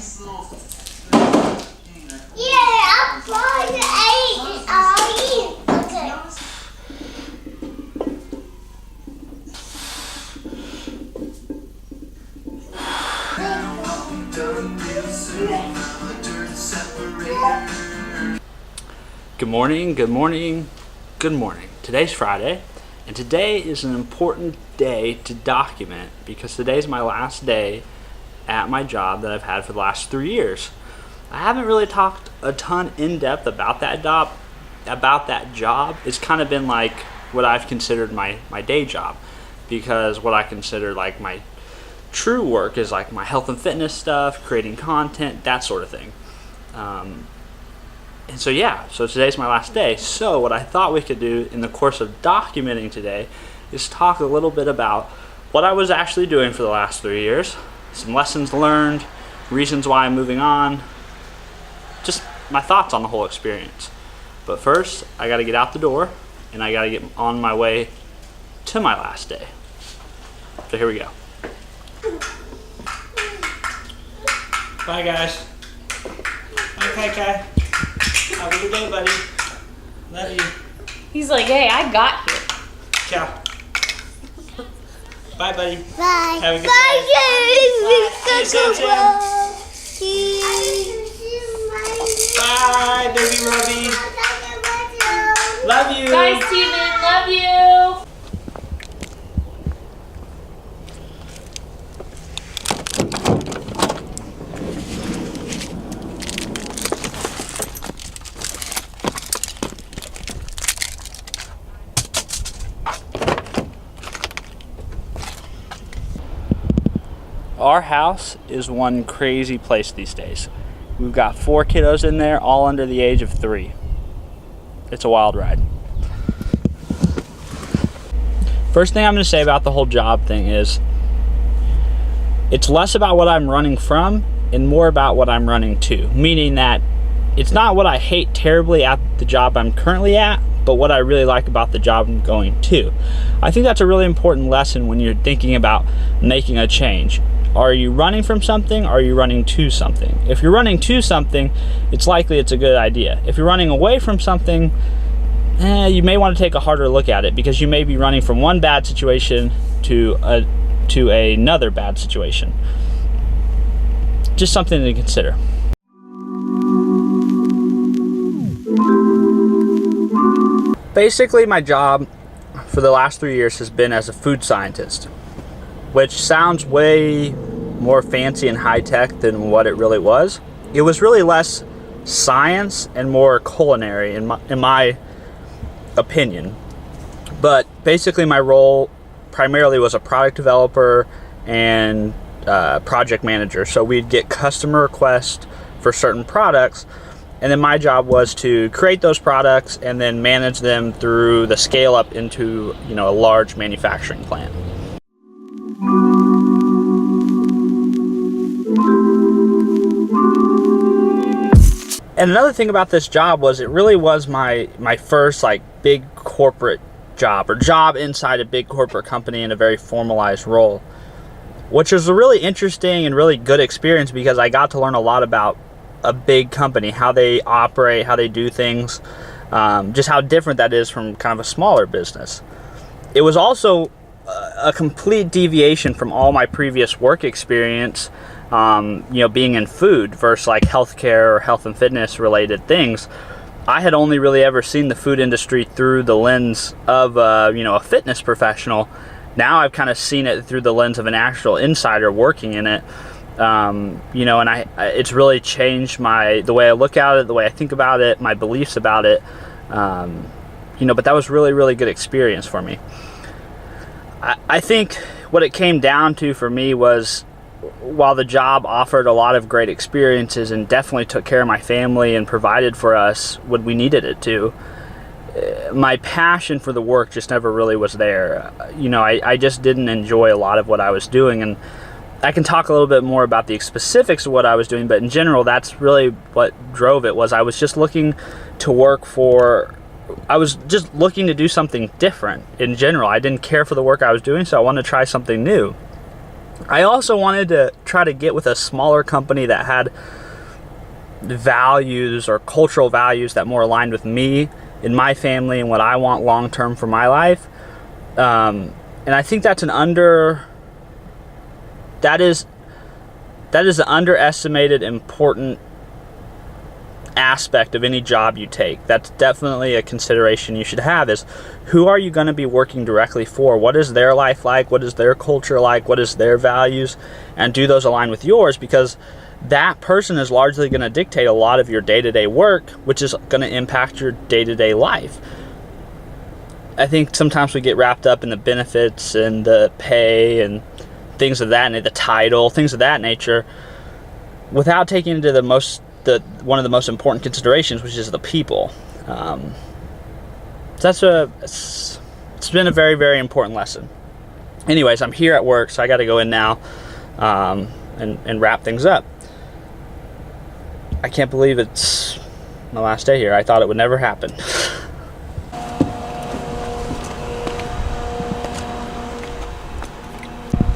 nice little. Yeah, I'm going to eat. I'll eat. Okay. Good morning, good morning, good morning. Today's Friday, and today is an important day to document because today's my last day at my job that I've had for the last 3 years. I haven't really talked a ton in depth about that job. It's kind of been like what I've considered my day job, because what I consider like my true work is like my health and fitness stuff, creating content, that sort of thing. And so today's my last day. So what I thought we could do in the course of documenting today is talk a little bit about what I was actually doing for the last 3 years, some lessons learned, reasons why I'm moving on, just my thoughts on the whole experience. But first, I gotta get out the door and I gotta get on my way to my last day. So here we go. Bye guys. Okay, Kai. Have a good day, buddy. Love you. He's like, hey, I got here. Ciao. Bye, buddy. Bye. Have a good Bye. Bye, baby Robbie. Love you. Bye, Steven. Love you. Our house is one crazy place these days. We've got 4 kiddos in there, all under the age of 3. It's a wild ride. First thing I'm going to say about the whole job thing is it's less about what I'm running from and more about what I'm running to. Meaning that it's not what I hate terribly at the job I'm currently at, but what I really like about the job I'm going to. I think that's a really important lesson when you're thinking about making a change. Are you running from something, or are you running to something? If you're running to something, it's likely it's a good idea. If you're running away from something, you may want to take a harder look at it, because you may be running from one bad situation to another bad situation. Just something to consider. Basically, my job for the last 3 years has been as a food scientist, which sounds way more fancy and high-tech than what it really was. It was really less science and more culinary in my opinion. But basically my role primarily was a product developer and project manager. So we'd get customer requests for certain products, and then my job was to create those products and then manage them through the scale up into, a large manufacturing plant. And another thing about this job was it really was my first big corporate job, or job inside a big corporate company in a very formalized role, which was a really interesting and really good experience because I got to learn a lot about a big company, how they operate, how they do things, just how different that is from kind of a smaller business. It was also a complete deviation from all my previous work experience, being in food versus like healthcare or health and fitness related things. I had only really ever seen the food industry through the lens of a fitness professional. Now I've kind of seen it through the lens of an actual insider working in it. And it's really changed the way I look at it, the way I think about it, my beliefs about it. But that was really, really good experience for me. I think what it came down to for me was, while the job offered a lot of great experiences and definitely took care of my family and provided for us when we needed it to, my passion for the work just never really was there. I just didn't enjoy a lot of what I was doing, and I can talk a little bit more about the specifics of what I was doing, but in general, that's really what drove it. Was I was just looking to I was just looking to do something different in general. I didn't care for the work I was doing, so I wanted to try something new. I also wanted to try to get with a smaller company that had values or cultural values that more aligned with me and my family and what I want long term for my life. And I think that is an underestimated important aspect of any job you take. That's definitely a consideration you should have, is who are you going to be working directly for? What is their life like? What is their culture like? What is their values? And do those align with yours? Because that person is largely going to dictate a lot of your day-to-day work, which is going to impact your day-to-day life. I think sometimes we get wrapped up in the benefits and the pay and things of that, and the title, things of that nature, without taking into one of the most important considerations, which is the people. So it's been a very, very important lesson. Anyways, I'm here at work, so I got to go in now and wrap things up. I can't believe it's my last day here. I thought it would never happen.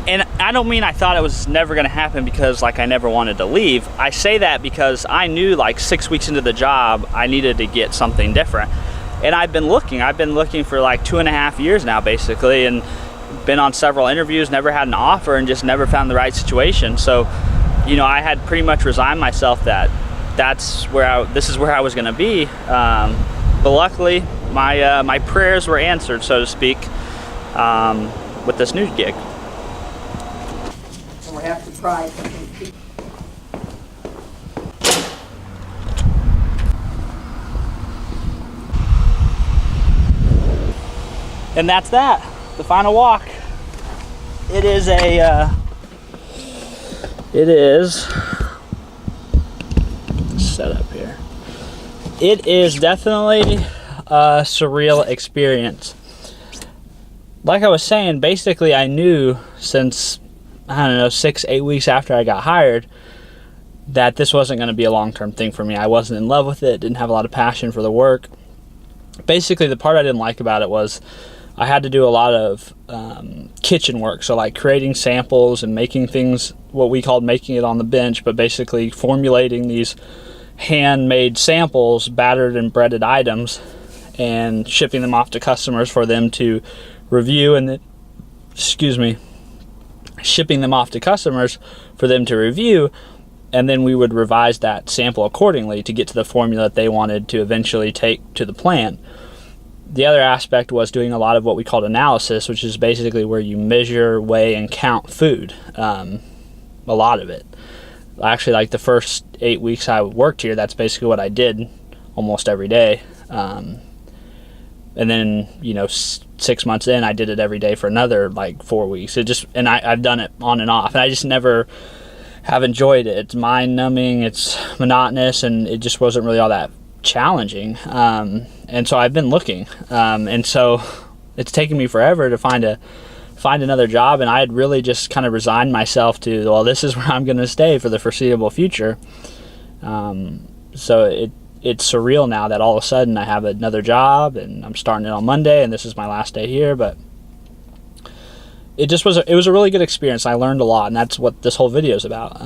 And I don't mean I thought it was never going to happen because I never wanted to leave. I say that because I knew 6 weeks into the job I needed to get something different. And I've been looking for 2.5 years now basically, and been on several interviews, never had an offer, and just never found the right situation. So, I had pretty much resigned myself that this is where I was going to be. But luckily my prayers were answered, so to speak, with this new gig. We have to try. And that's that. The final walk. It is set up here. It is definitely a surreal experience. Like I was saying, basically I knew since 6-8 weeks after I got hired that this wasn't going to be a long-term thing for me. I wasn't in love with it, didn't have a lot of passion for the work. Basically, the part I didn't like about it was I had to do a lot of kitchen work, so creating samples and making things, what we called making it on the bench, but basically formulating these handmade samples, battered and breaded items, and shipping them off to customers for them to review, and shipping them off to customers for them to review, and then we would revise that sample accordingly to get to the formula that they wanted to eventually take to the plant. The other aspect was doing a lot of what we called analysis, which is basically where you measure, weigh, and count food. A lot of it. Actually, the first 8 weeks I worked here, that's basically what I did almost every day. And then, 6 months in, I did it every day for another 4 weeks. I've done it on and off, and I just never have enjoyed it. It's mind-numbing, it's monotonous, and it just wasn't really all that challenging. And so I've been looking, and so it's taken me forever to find another job, and I had really just kind of resigned myself to, well, this is where I'm going to stay for the foreseeable future. So it's surreal now that all of a sudden I have another job and I'm starting it on Monday and this is my last day here, but it was a really good experience. I learned a lot, and that's what this whole video is about.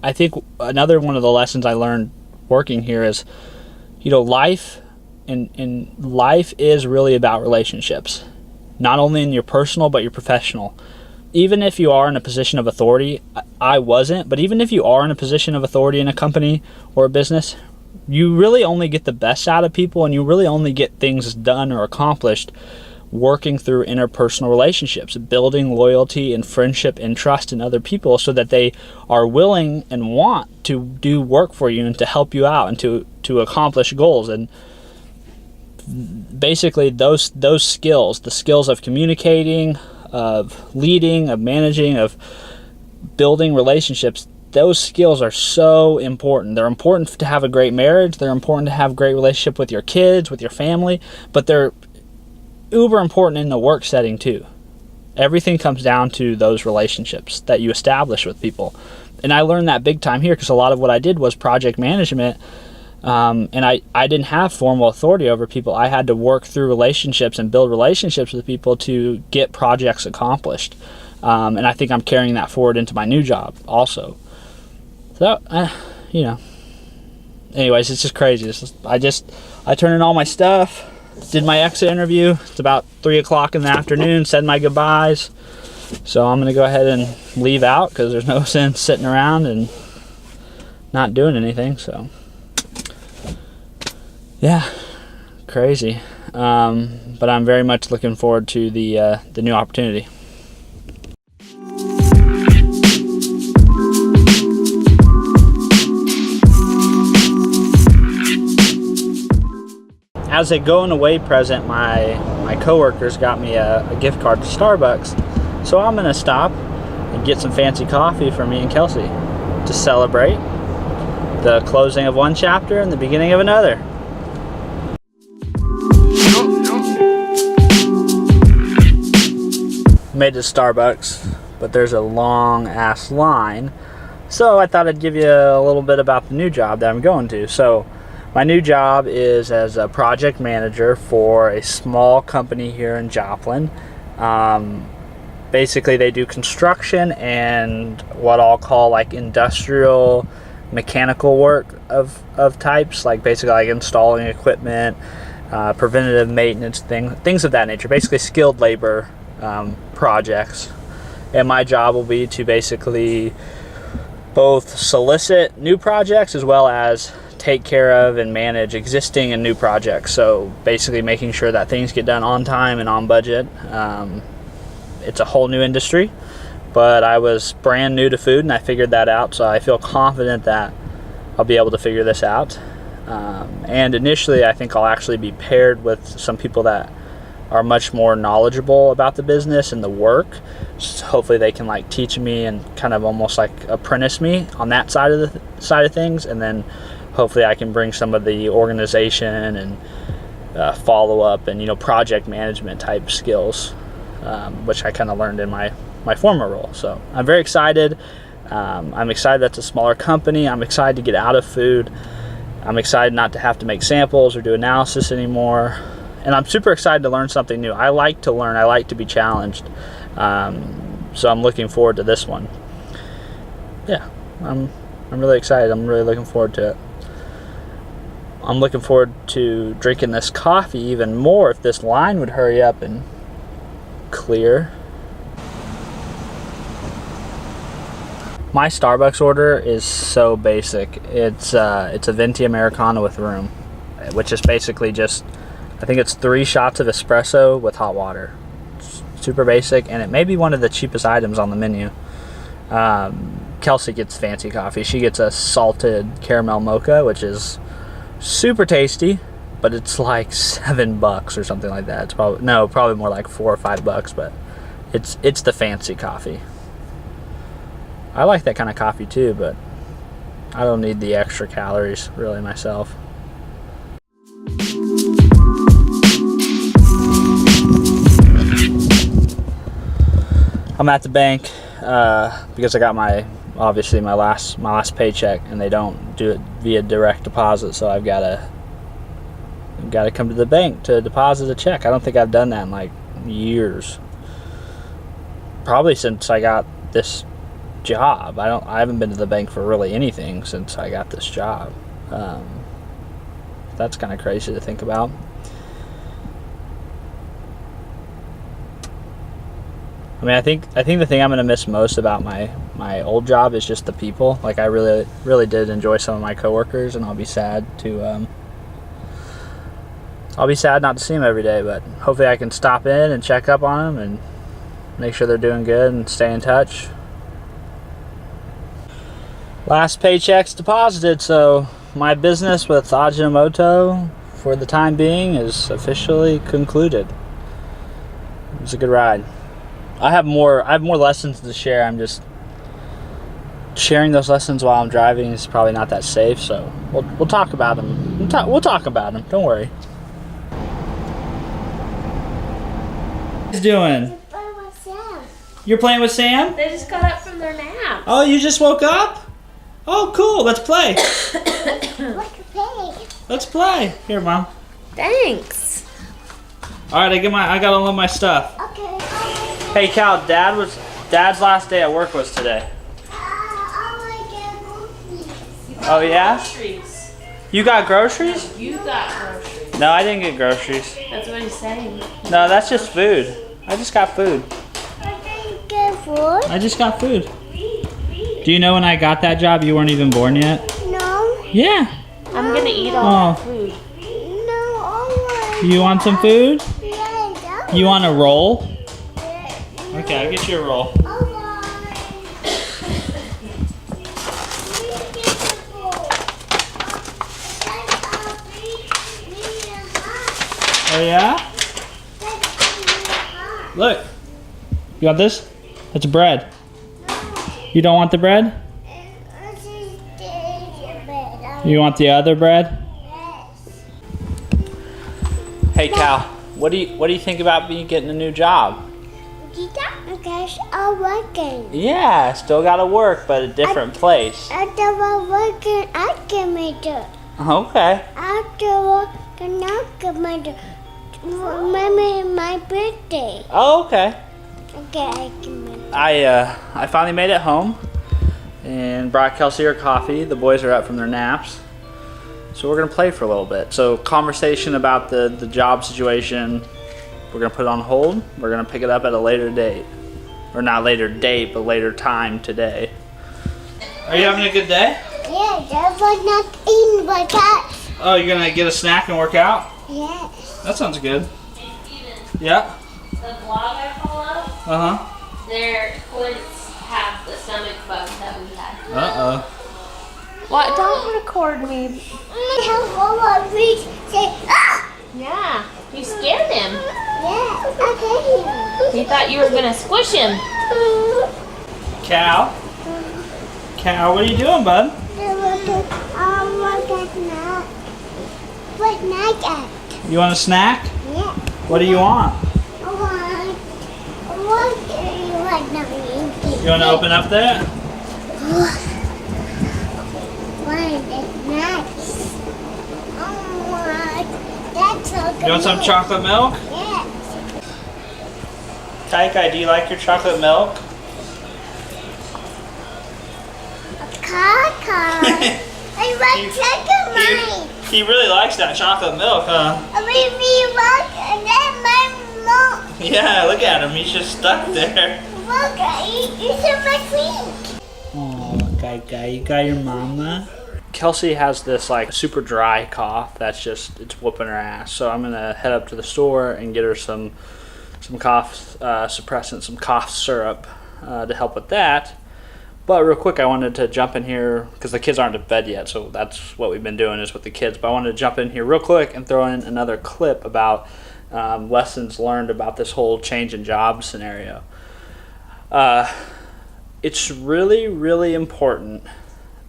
I think another one of the lessons I learned working here is, life is really about relationships, not only in your personal but your professional. Even if you are in a position of authority, I wasn't, but even if you are in a position of authority in a company or a business, you really only get the best out of people, and you really only get things done or accomplished working through interpersonal relationships, building loyalty and friendship and trust in other people so that they are willing and want to do work for you and to help you out and to accomplish goals. And basically those skills, the skills of communicating, of leading, of managing, of building relationships, those skills are so important. They're important to have a great marriage. They're important to have a great relationship with your kids, with your family, but they're uber important in the work setting too. Everything comes down to those relationships that you establish with people. And I learned that big time here, because a lot of what I did was project management, and I didn't have formal authority over people. I had to work through relationships and build relationships with people to get projects accomplished. And I think I'm carrying that forward into my new job also. So, you know, anyways, it's just crazy. I turned in all my stuff, did my exit interview. It's about 3 o'clock in the afternoon, said my goodbyes. So I'm going to go ahead and leave out because there's no sense sitting around and not doing anything. So, yeah, crazy. But I'm very much looking forward to the new opportunity. As a going away present, my coworkers got me a gift card to Starbucks. So I'm gonna stop and get some fancy coffee for me and Kelsey to celebrate the closing of one chapter and the beginning of another. Made it to Starbucks, but there's a long ass line. So I thought I'd give you a little bit about the new job that I'm going to. So my new job is as a project manager for a small company here in Joplin. Basically, they do construction and what I'll call like industrial mechanical work of types, like basically like installing equipment, preventative maintenance, things of that nature. Basically, skilled labor projects. And my job will be to basically both solicit new projects as well as take care of and manage existing and new projects. So basically making sure that things get done on time and on budget. It's a whole new industry, but I was brand new to food and I figured that out, so I feel confident that I'll be able to figure this out. And initially I think I'll actually be paired with some people that are much more knowledgeable about the business and the work. So hopefully they can like teach me and kind of almost like apprentice me on that side of things, and then hopefully I can bring some of the organization and follow-up and, you know, project management type skills, which I kind of learned in my former role. So I'm very excited. I'm excited that's a smaller company. I'm excited to get out of food. I'm excited not to have to make samples or do analysis anymore. And I'm super excited to learn something new. I like to learn. I like to be challenged. So I'm looking forward to this one. Yeah, I'm really excited. I'm really looking forward to it. I'm looking forward to drinking this coffee even more if this line would hurry up and clear. My Starbucks order is so basic. It's a venti Americano with room, which is basically just, I think it's 3 shots of espresso with hot water. It's super basic, and it may be one of the cheapest items on the menu. Kelsey gets fancy coffee. She gets a salted caramel mocha, which is super tasty, but it's like $7 or something like that. It's probably more like $4 or $5, but it's the fancy coffee. I like that kind of coffee too, but I don't need the extra calories really myself. I'm at the bank because I got my last paycheck, and they don't do it via direct deposit, so I've got to come to the bank to deposit a check. I don't think I've done that in like years. Probably since I got this job. I haven't been to the bank for really anything since I got this job. That's kind of crazy to think about. I mean, I think the thing I'm going to miss most about my old job is just the people. Like, I really did enjoy some of my coworkers, and I'll be sad not to see them every day, but hopefully I can stop in and check up on them and make sure they're doing good and stay in touch. Last paycheck's deposited, so my business with Ajinomoto for the time being is officially concluded. It was a good ride. I have more lessons to share. I'm just sharing those lessons while I'm driving is probably not that safe, so we'll talk about them. We'll talk about them. Don't worry. What are you doing? You're playing with Sam? They just got up from their nap. Oh, you just woke up? Oh, cool. Let's play. Let's play. Here, Mom. Thanks. All right, I got all of my stuff. Okay. Hey, Cal, Dad was Dad's last day at work was today. Oh yeah? Groceries. You got groceries? You got groceries. No, I didn't get groceries. That's what he's saying. No, that's just food. I just got food. I didn't get food. I just got food. Do you know when I got that job you weren't even born yet? No. Yeah. I'm gonna eat all that food. No, I You want some food? want. You want a roll? Okay, I'll get you a roll. Oh yeah? Look. You want this? That's bread. You don't want the bread? You want the other bread? Hey Cal, what do you think about me getting a new job? Because I'm working. Yeah, still gotta work, but a different place. After working, I can make it. Okay. After working, I can make it. Remember my birthday. Oh, okay. Okay, I can make it. I finally made it home and brought Kelsey her coffee. The boys are up from their naps. So we're gonna play for a little bit. So conversation about the job situation, we're gonna put it on hold. We're gonna pick it up at a later date. Or not later date, but later time today. Are you having a good day? Yeah, that was not eating but that. Oh, you're gonna get a snack and work out? Yes. That sounds good. Yeah? The vlog I follow, Uh-huh. their kids have the stomach bug that we had. Uh-oh. What? Don't record me. I have one reach say, ah! Yeah, you scared him. Yeah, okay. He thought you were gonna squish him. Cal? Cal, what are you doing, bud? What night at? You want a snack? Yeah. What do you want? You want to open up there? Nice. That's so good. You want some chocolate milk? Yes. Taikai, do you like your chocolate milk? Kaka. I want chocolate mine. He really likes that chocolate milk, huh? Me look, and then my mom. Yeah, look at him. He's just stuck there. Look, it's in my feet. Oh, Taikai, you got your mama? Kelsey has this like super dry cough that's just, it's whooping her ass. So I'm gonna head up to the store and get her some cough suppressant, some cough syrup to help with that. But real quick, I wanted to jump in here because the kids aren't in bed yet, so that's what we've been doing is with the kids. But I wanted to jump in here real quick and throw in another clip about lessons learned about this whole change in job scenario. It's really, really important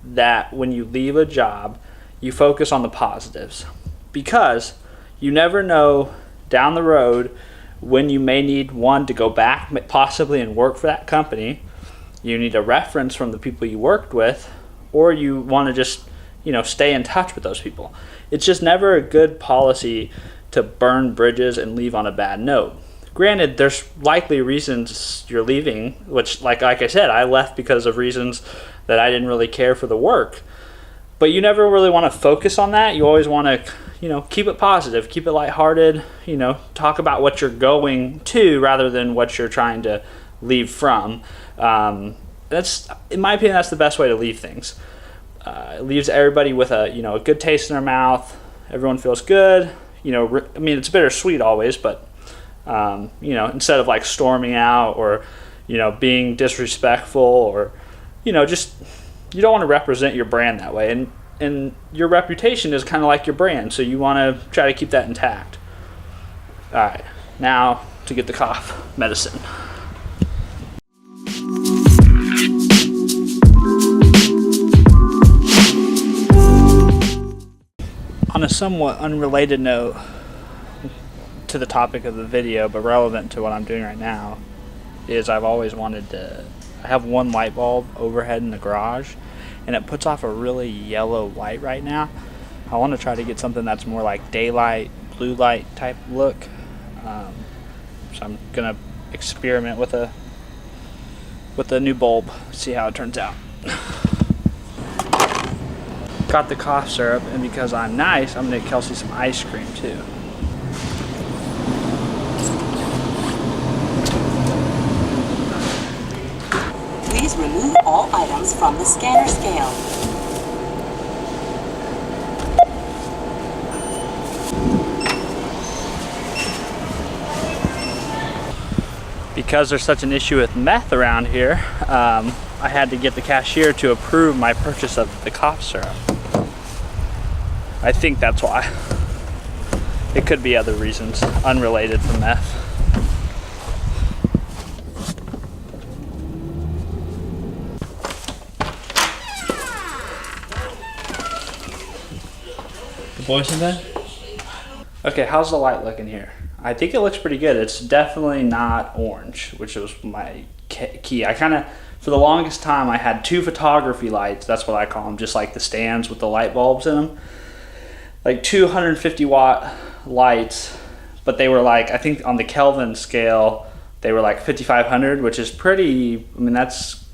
that when you leave a job, you focus on the positives, because you never know down the road when you may need one to go back possibly and work for that company. You need a reference from the people you worked with, or you want to just, stay in touch with those people. It's just never a good policy to burn bridges and leave on a bad note. Granted, there's likely reasons you're leaving, which, like I said, I left because of reasons that I didn't really care for the work. But you never really want to focus on that. You always want to, keep it positive, keep it lighthearted, talk about what you're going to rather than what you're trying to leave from. That's, in my opinion, that's the best way to leave things. It leaves everybody with a good taste in their mouth. Everyone feels good. It's bittersweet always, but instead of like storming out or being disrespectful or just, you don't want to represent your brand that way, and your reputation is kind of like your brand, so you want to try to keep that intact. All right, now to get the cough medicine. On a somewhat unrelated note to the topic of the video, but relevant to what I'm doing right now, is I've always wanted to, I have one light bulb overhead in the garage, and it puts off a really yellow light right now. I want to try to get something that's more like daylight, blue light type look. So I'm going to experiment with a with the new bulb. See how it turns out. Got the cough syrup, and because I'm nice, I'm gonna get Kelsey some ice cream too. Please remove all items from the scanner scale. Because there's such an issue with meth around here, I had to get the cashier to approve my purchase of the cough syrup. I think that's why. It could be other reasons, unrelated from meth. The boys in bed? Okay, how's the light looking here? I think it looks pretty good. It's definitely not orange, which was my key. I kind of, for the longest time, I had 2 photography lights. That's what I call them, just like the stands with the light bulbs in them. Like 250 watt lights, but they were like, I think on the Kelvin scale, they were like 5500, which is pretty, I mean, that's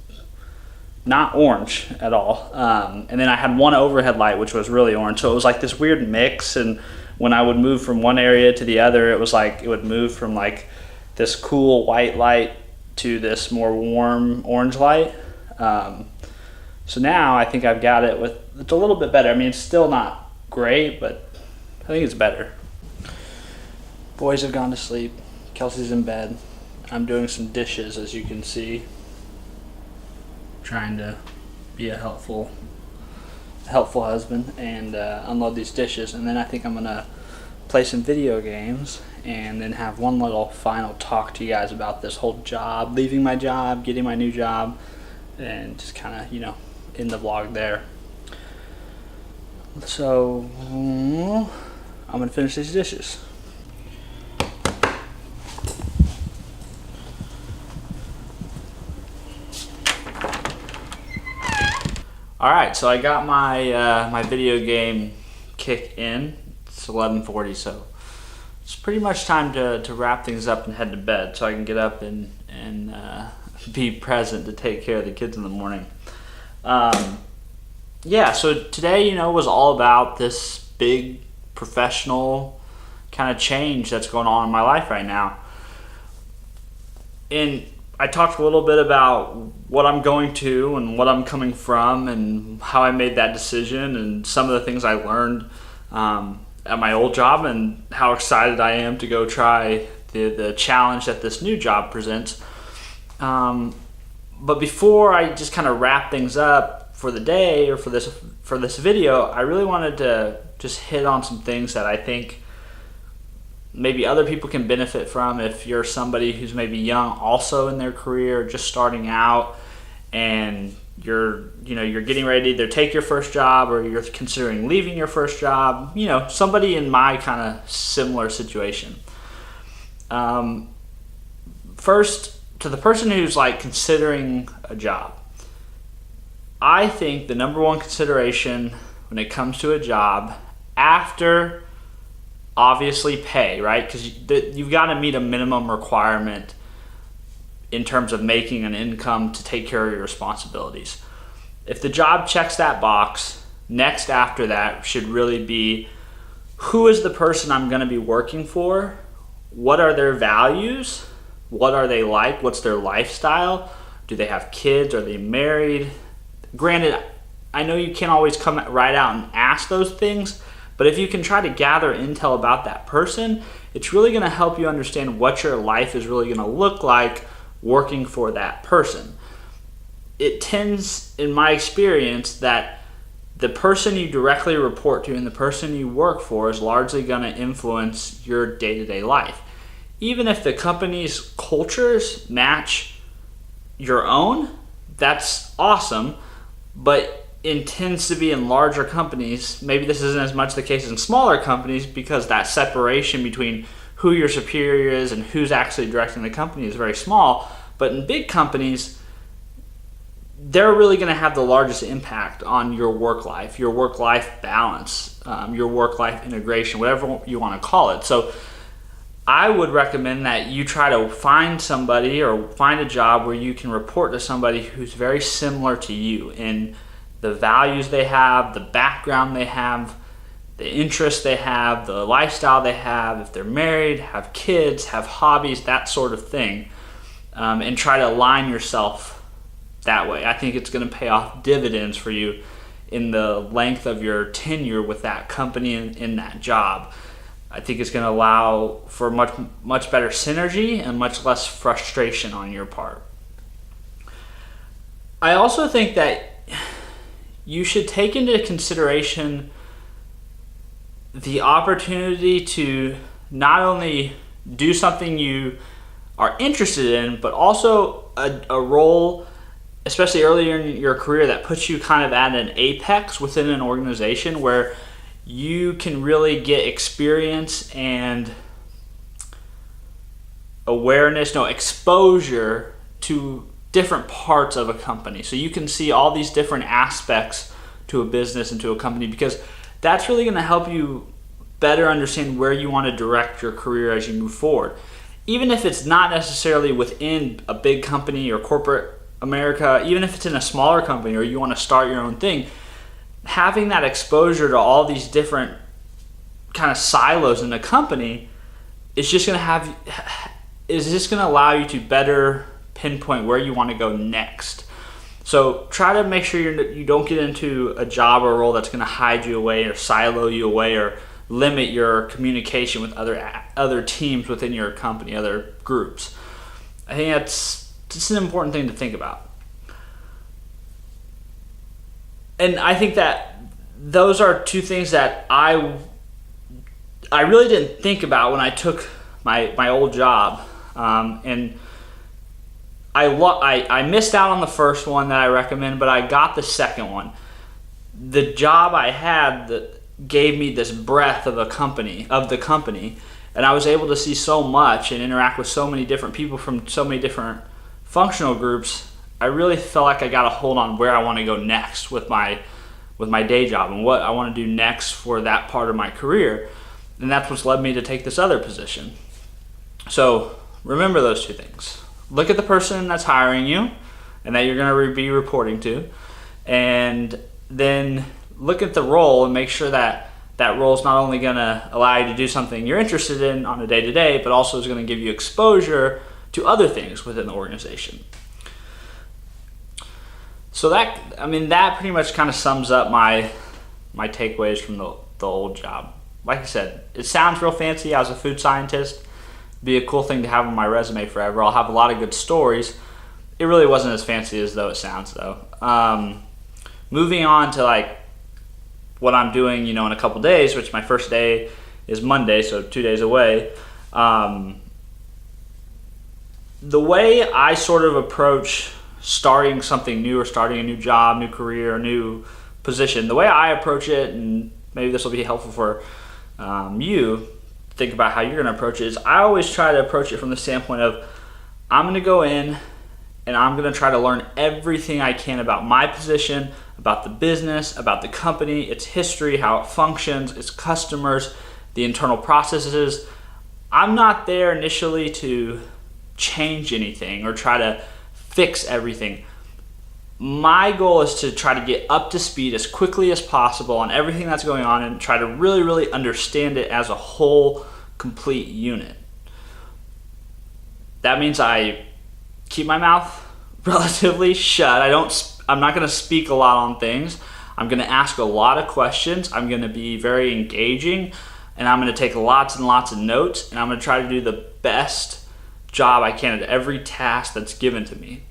not orange at all. And then I had 1 overhead light, which was really orange. So it was like this weird mix, and when I would move from one area to the other, it was like it would move from like this cool white light to this more warm orange light. So now I think I've got it with, it's a little bit better. I mean, it's still not great, but I think it's better. Boys have gone to sleep. Kelsey's in bed. I'm doing some dishes, as you can see. Trying to be a helpful husband and unload these dishes, and then I think I'm gonna play some video games and then have one little final talk to you guys about this whole job, leaving my job, getting my new job, and just kind of, you know, end the vlog there. So I'm gonna finish these dishes. Alright, so I got my my video game kick in. It's 11:40, so it's pretty much time to wrap things up and head to bed so I can get up and be present to take care of the kids in the morning. Yeah, so today, you know, was all about this big professional kind of change that's going on in my life right now. And I talked a little bit about what I'm going to and what I'm coming from and how I made that decision and some of the things I learned at my old job and how excited I am to go try the challenge that this new job presents. But before I just kind of wrap things up for the day or for this video, I really wanted to just hit on some things that I think maybe other people can benefit from if you're somebody who's maybe young also in their career, just starting out, and you're getting ready to either take your first job or you're considering leaving your first job, you know, somebody in my kind of similar situation. First, to the person who's like considering a job, I think the number one consideration when it comes to a job, after obviously pay, right? Because you've got to meet a minimum requirement in terms of making an income to take care of your responsibilities. If the job checks that box, next after that should really be, who is the person I'm going to be working for? What are their values? What are they like? What's their lifestyle? Do they have kids? Are they married? Granted, I know you can't always come right out and ask those things, but if you can try to gather intel about that person, it's really going to help you understand what your life is really going to look like working for that person. It tends, in my experience, that the person you directly report to and the person you work for is largely going to influence your day-to-day life. Even if the company's cultures match your own, that's awesome, but it tends to be in larger companies. Maybe this isn't as much the case in smaller companies because that separation between who your superior is and who's actually directing the company is very small. But in big companies, they're really going to have the largest impact on your work-life balance, your work-life integration, whatever you want to call it. So I would recommend that you try to find somebody or find a job where you can report to somebody who's very similar to you in the values they have, the background they have, the interests they have, the lifestyle they have, if they're married, have kids, have hobbies, that sort of thing, and try to align yourself that way. I think it's going to pay off dividends for you in the length of your tenure with that company and in that job. I think it's going to allow for much better synergy and much less frustration on your part. I also think that you should take into consideration the opportunity to not only do something you are interested in, but also a role, especially earlier in your career, that puts you kind of at an apex within an organization where you can really get experience and exposure to different parts of a company. So you can see all these different aspects to a business and to a company, because that's really going to help you better understand where you want to direct your career as you move forward. Even if it's not necessarily within a big company or corporate America, even if it's in a smaller company or you want to start your own thing, having that exposure to all these different kind of silos in the company is just going to allow you to better pinpoint where you want to go next. So try to make sure you don't get into a job or role that's going to hide you away or silo you away or limit your communication with other teams within your company, other groups. I think that's just an important thing to think about. And I think that those are two things that I really didn't think about when I took my old job, and I missed out on the first one that I recommend, but I got the second one. The job I had that gave me this breadth of the company, and I was able to see so much and interact with so many different people from so many different functional groups. I really felt like I got a hold on where I want to go next with my day job and what I want to do next for that part of my career. And that's what's led me to take this other position. So remember those two things. Look at the person that's hiring you and that you're going to be reporting to, and then look at the role and make sure that that role is not only going to allow you to do something you're interested in on a day-to-day, but also is going to give you exposure to other things within the organization. So that pretty much kind of sums up my takeaways from the old job. Like I said, it sounds real fancy. I was a food scientist. It'd be a cool thing to have on my resume forever. I'll have a lot of good stories. It really wasn't as fancy as though it sounds, though. Moving on to like what I'm doing, in a couple days, which my first day is Monday, so 2 days away. The way I sort of approach starting something new or starting a new job, new career, new position, the way I approach it, and maybe this will be helpful for you to think about how you're going to approach it, is I always try to approach it from the standpoint of I'm going to go in and I'm going to try to learn everything I can about my position, about the business, about the company, its history, how it functions, its customers, the internal processes. I'm not there initially to change anything or try to fix everything. My goal is to try to get up to speed as quickly as possible on everything that's going on and try to really, really understand it as a whole, complete unit. That means I keep my mouth relatively shut. I'm not going to speak a lot on things. I'm going to ask a lot of questions. I'm going to be very engaging, and I'm going to take lots and lots of notes, and I'm going to try to do the best job I can at every task that's given to me.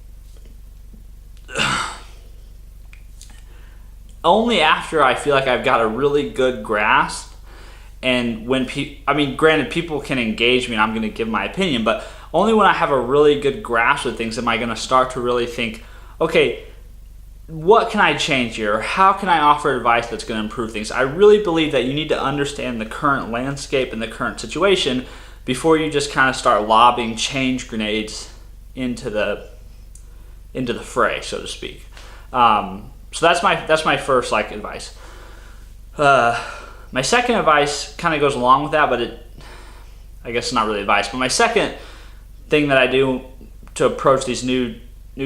Only after I feel like I've got a really good grasp, and when granted, people can engage me and I'm going to give my opinion, but only when I have a really good grasp of things am I going to start to really think, okay, what can I change here? How can I offer advice that's going to improve things? I really believe that you need to understand the current landscape and the current situation before you just kind of start lobbing change grenades into the fray, so to speak. So that's my first advice. My second advice kind of goes along with that, but I guess it's not really advice, but my second thing that I do to approach these new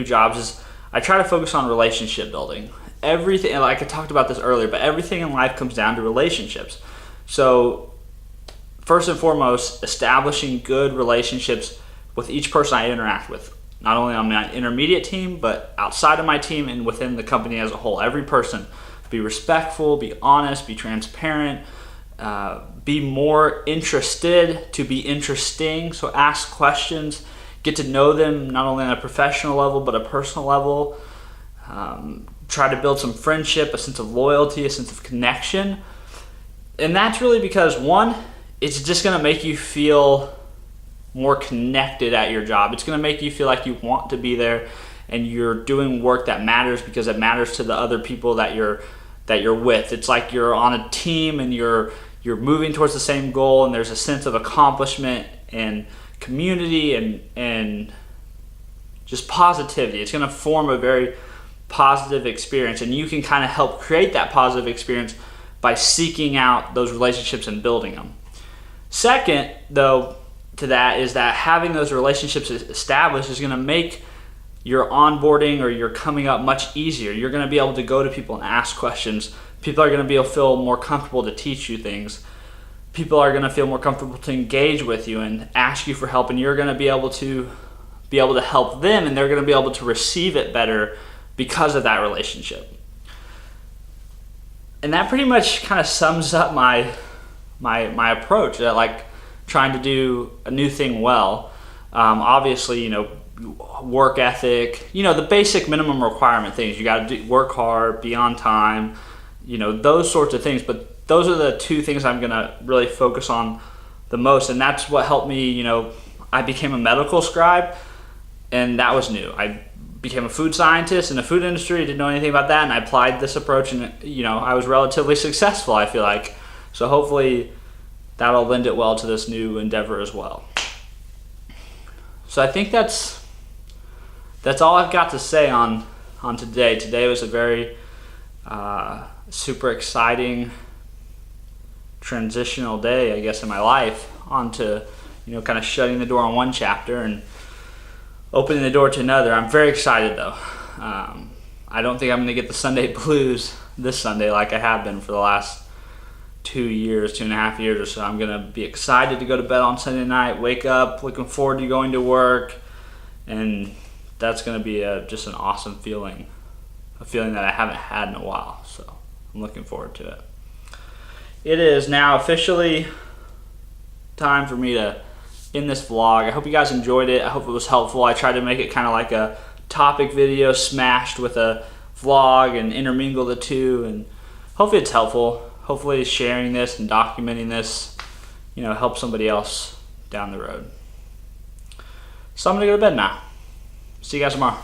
jobs is I try to focus on relationship building. Everything, like I talked about this earlier, but everything in life comes down to relationships. So first and foremost, establishing good relationships with each person I interact with, not only on my intermediate team, but outside of my team and within the company as a whole. Every person, be respectful, be honest, be transparent, be more interested to be interesting. So ask questions, get to know them not only on a professional level, but a personal level. Try to build some friendship, a sense of loyalty, a sense of connection. And that's really because, one, it's just going to make you feel more connected at your job. It's going to make you feel like you want to be there and you're doing work that matters because it matters to the other people that you're with. It's like you're on a team and you're moving towards the same goal, and there's a sense of accomplishment and community and just positivity. It's going to form a very positive experience, and you can kind of help create that positive experience by seeking out those relationships and building them. Second, though, to that is that having those relationships established is going to make your onboarding or your coming up much easier. You're going to be able to go to people and ask questions. People are going to be able to feel more comfortable to teach you things. People are going to feel more comfortable to engage with you and ask you for help, and you're going to be able to help them, and they're going to be able to receive it better because of that relationship. And that pretty much kind of sums up my approach, like trying to do a new thing well. Obviously, work ethic, the basic minimum requirement things. You got to work hard, be on time, those sorts of things. But those are the two things I'm going to really focus on the most. And that's what helped me, I became a medical scribe, and that was new. I became a food scientist in the food industry, didn't know anything about that, and I applied this approach, and I was relatively successful, I feel like. So hopefully that'll lend it well to this new endeavor as well. So I think that's all I've got to say on today. Today was a very super exciting transitional day, I guess, in my life, onto kind of shutting the door on one chapter and opening the door to another. I'm very excited though. I don't think I'm going to get the Sunday blues this Sunday like I have been for the last 2.5 years or so. I'm going to be excited to go to bed on Sunday night, wake up, looking forward to going to work, and that's going to be just an awesome feeling, a feeling that I haven't had in a while. So I'm looking forward to it. It is now officially time for me to end this vlog. I hope you guys enjoyed it. I hope it was helpful. I tried to make it kind of like a topic video smashed with a vlog and intermingle the two, and hopefully it's helpful. Hopefully sharing this and documenting this, helps somebody else down the road. So I'm gonna go to bed now. See you guys tomorrow.